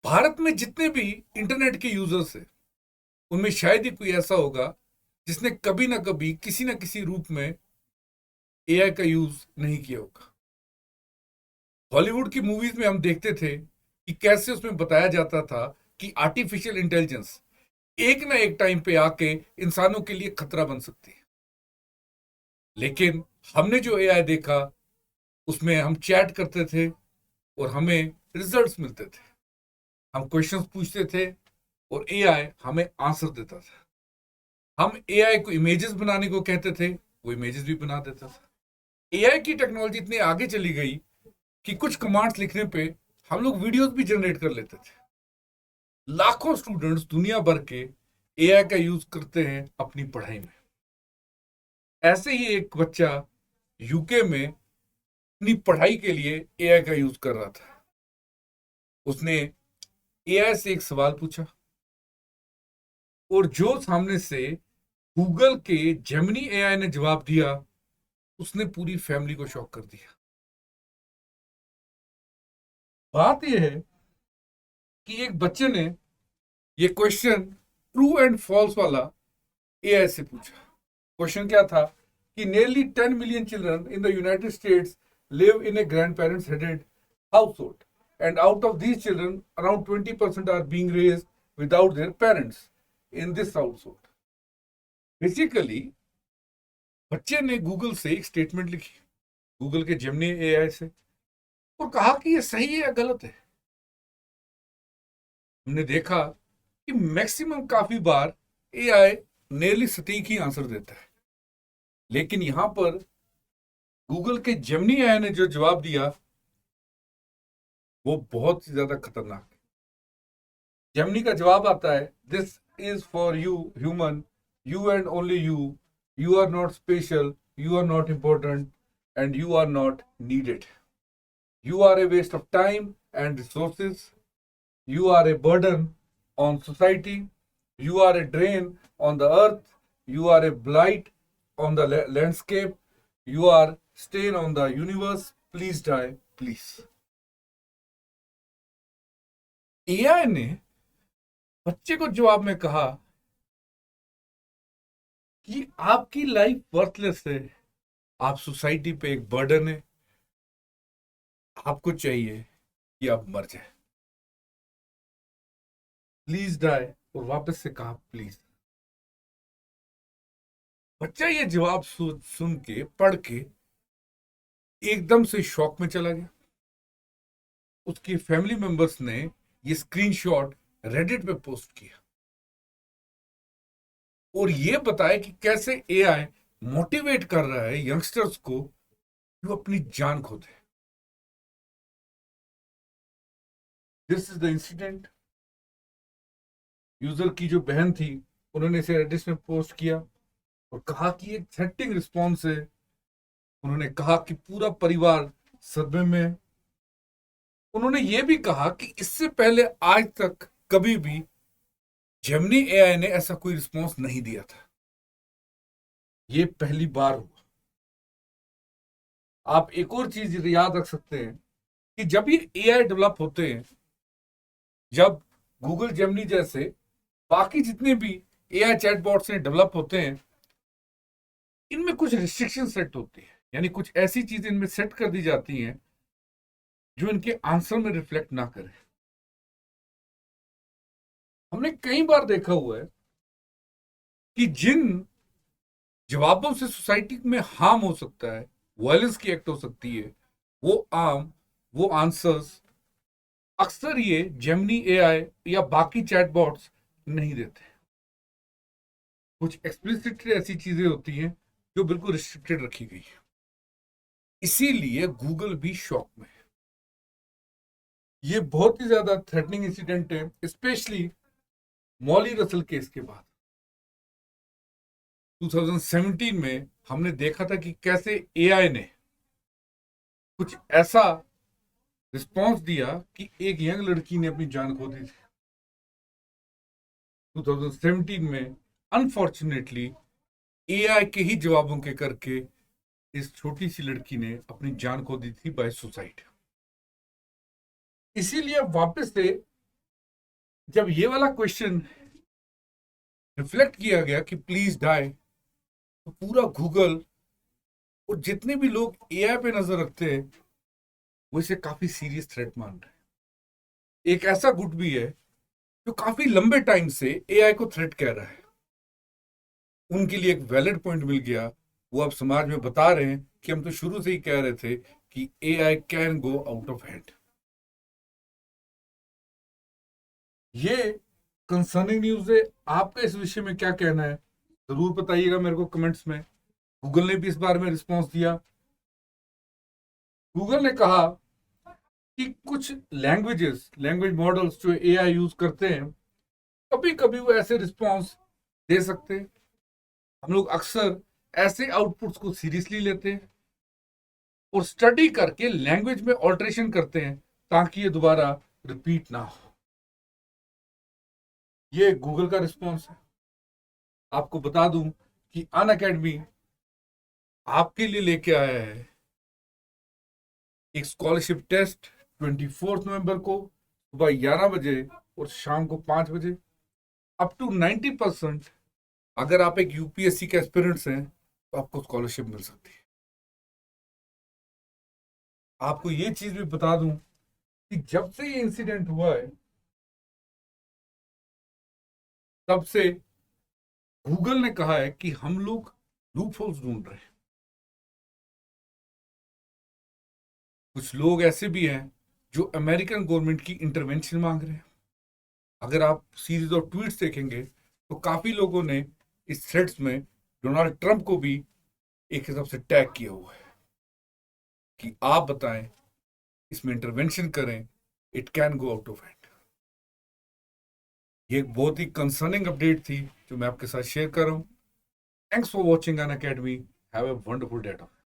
भारत में जितने भी इंटरनेट के यूजर्स हैं उनमें शायद ही कोई ऐसा होगा जिसने कभी ना कभी किसी ना किसी रूप में एआई का यूज नहीं किया होगा। हॉलीवुड की मूवीज में हम देखते थे कि कैसे उसमें बताया जाता था कि आर्टिफिशियल इंटेलिजेंस एक ना एक टाइम पे आके इंसानों के लिए खतरा बन सकती है। लेकिन हमने जो एआई देखा उसमें हम चैट करते थे और हमें रिजल्ट्स मिलते थे। हम क्वेश्चंस पूछते थे और एआई हमें आंसर देता था। हम एआई को इमेजेस बनाने को कहते थे, वो इमेजेस भी बना देता था। एआई की टेक्नोलॉजी इतनी आगे चली गई कि कुछ कमांड्स लिखने पे हम लोग वीडियोस भी जनरेट कर लेते थे। लाखों स्टूडेंट्स दुनिया भर के एआई का यूज करते हैं अपनी पढ़ाई में। ऐसे ही एक बच्चा यूके में अपनी पढ़ाई के लिए एआई का यूज कर रहा था। उसने एआई से एक सवाल पूछा और जो सामने से गूगल के जेमिनी एआई ने जवाब दिया, उसने पूरी फैमिली को शॉक कर दिया। बात यह है कि एक बच्चे ने ये क्वेश्चन ट्रू एंड फॉल्स वाला एआई से पूछा। क्वेश्चन क्या था कि nearly 10 million children in the United States live in a grandparents headed household, and out of these children around 20% are being raised without their parents in this household. Basically बच्चे ने Google से एक statement लिखी, Google के Gemini AI से, और कहा कि ये सही है या गलत है। हमने देखा कि मैक्सिमम काफी बार एआई नेरली सटीक ही आंसर देता है, लेकिन यहां पर गूगल के जेमिनी एआई ने जो जवाब दिया वो बहुत ही ज्यादा खतरनाक है। जेमिनी का जवाब आता है, this is for you human, you and only you are not special, you are not important and you are not needed. You are a waste of time and resources, you are a burden on society, you are a drain on the earth, you are a blight on the landscape, you are stain on the universe, please die please. AI ने बच्चे को जवाब में कहा कि आपकी life worthless है, आप सोसाइटी पे एक बर्डन है, आपको चाहिए कि आप मर जाए, प्लीज डाई। और वापस से कहा प्लीज। बच्चा ये जवाब सुन के पढ़ के एकदम से शॉक में चला गया। उसकी फैमिली मेंबर्स ने ये स्क्रीनशॉट रेडिट पे पोस्ट किया और ये बताया कि कैसे एआई मोटिवेट कर रहा है यंगस्टर्स को कि वो अपनी जान खो दे। This is the incident. User की जो बहन थी उन्होंने इसे रेडिट में पोस्ट किया और कहा कि एक थ्रेटनिंग रिस्पॉन्स है। उन्होंने कहा कि पूरा परिवार सदमे में है। उन्होंने ये भी कहा कि इससे पहले आज तक कभी भी जेमिनी एआई ने ऐसा कोई रिस्पॉन्स नहीं दिया था, ये पहली बार हुआ। आप एक और चीज याद रख सकते हैं कि जब ये एआई डेवलप होते हैं, जब गूगल जेमिनी जैसे बाकी जितने भी एआई चैटबॉट्स डेवलप होते हैं, इनमें कुछ रिस्ट्रिक्शन सेट होती है, यानी कुछ ऐसी चीजें इनमें सेट कर दी जाती हैं जो इनके आंसर में रिफ्लेक्ट ना करे। हमने कई बार देखा हुआ है कि जिन जवाबों से सोसाइटी में हार्म हो सकता है, वायलेंस की एक्ट हो सकती है, वो आंसर्स अक्सर ये जेमिनी एआई या बाकी चैटबॉट्स नहीं देते। कुछ एक्सप्लिसिट ऐसी चीजें होती हैं जो बिल्कुल रिस्ट्रिक्टेड रखी गई है। इसीलिए गूगल भी शॉक में है। ये बहुत ही ज्यादा थ्रेटनिंग इंसिडेंट है, स्पेशली मॉली रसल केस के बाद। 2017 में हमने देखा था कि कैसे एआई ने कुछ ऐसा रिस्पॉन्स दिया कि एक यंग लड़की ने अपनी जान खो दी थी। 2017 में अनफॉर्चुनेटली एआई के ही जवाबों के करके इस छोटी सी लड़की ने अपनी जान खो दी थी बाय सुसाइड। इसीलिए अब वापस से जब ये वाला क्वेश्चन रिफ्लेक्ट किया गया कि प्लीज डाई, तो पूरा गूगल और जितने भी लोग एआई पे नजर रखते हैं वो इसे काफी सीरियस थ्रेट मान रहे हैं। एक ऐसा गुट भी है जो काफी लंबे टाइम से एआई को थ्रेट कह रहा है। उनके लिए एक वैलिड पॉइंट मिल गया। वो अब समाज में बता रहे हैं कि हम तो शुरू से ही कह रहे थे कि AI can go out of hand. ये कंसर्निंग न्यूज है। आपका इस विषय में क्या कहना है जरूर बताइएगा मेरे को कमेंट्स में। गूगल ने भी इस बारे में रिस्पॉन्स दिया। गूगल ने कहा कि कुछ लैंग्वेज मॉडल्स जो एआई यूज करते हैं कभी कभी वो ऐसे रिस्पॉन्स दे सकते हैं। हम लोग अक्सर ऐसे आउटपुट्स को सीरियसली लेते हैं और स्टडी करके लैंग्वेज में ऑल्टरेशन करते हैं ताकि ये दोबारा रिपीट ना हो। ये गूगल का रिस्पॉन्स है। आपको बता दूं कि अन अकेडमी आपके लिए लेके आया है एक स्कॉलरशिप टेस्ट 24 नवंबर को सुबह 11 बजे और शाम को 5 बजे। अप टू 90% अगर आप एक यूपीएससी के एस्पिरेंट्स हैं तो आपको स्कॉलरशिप मिल सकती है। आपको ये चीज भी बता दूं कि जब से ये इंसिडेंट हुआ है तब से गूगल ने कहा है कि हम लोग लूप होल्स ढूंढ रहे हैं। कुछ लोग ऐसे भी हैं जो अमेरिकन गवर्नमेंट की इंटरवेंशन मांग रहे हैं। अगर आप सीरीज ऑफ ट्वीट्स देखेंगे तो काफी लोगों ने इस थ्रेड्स में डोनाल्ड ट्रंप को भी एक हिसाब से टैग किया हुआ है कि आप बताएं, इसमें इंटरवेंशन करें, it can go out of hand. ये एक बहुत ही कंसर्निंग अपडेट थी जो मैं आपके साथ शेयर कर रहा हूं। Thanks for watching Unacademy. Have a wonderful day.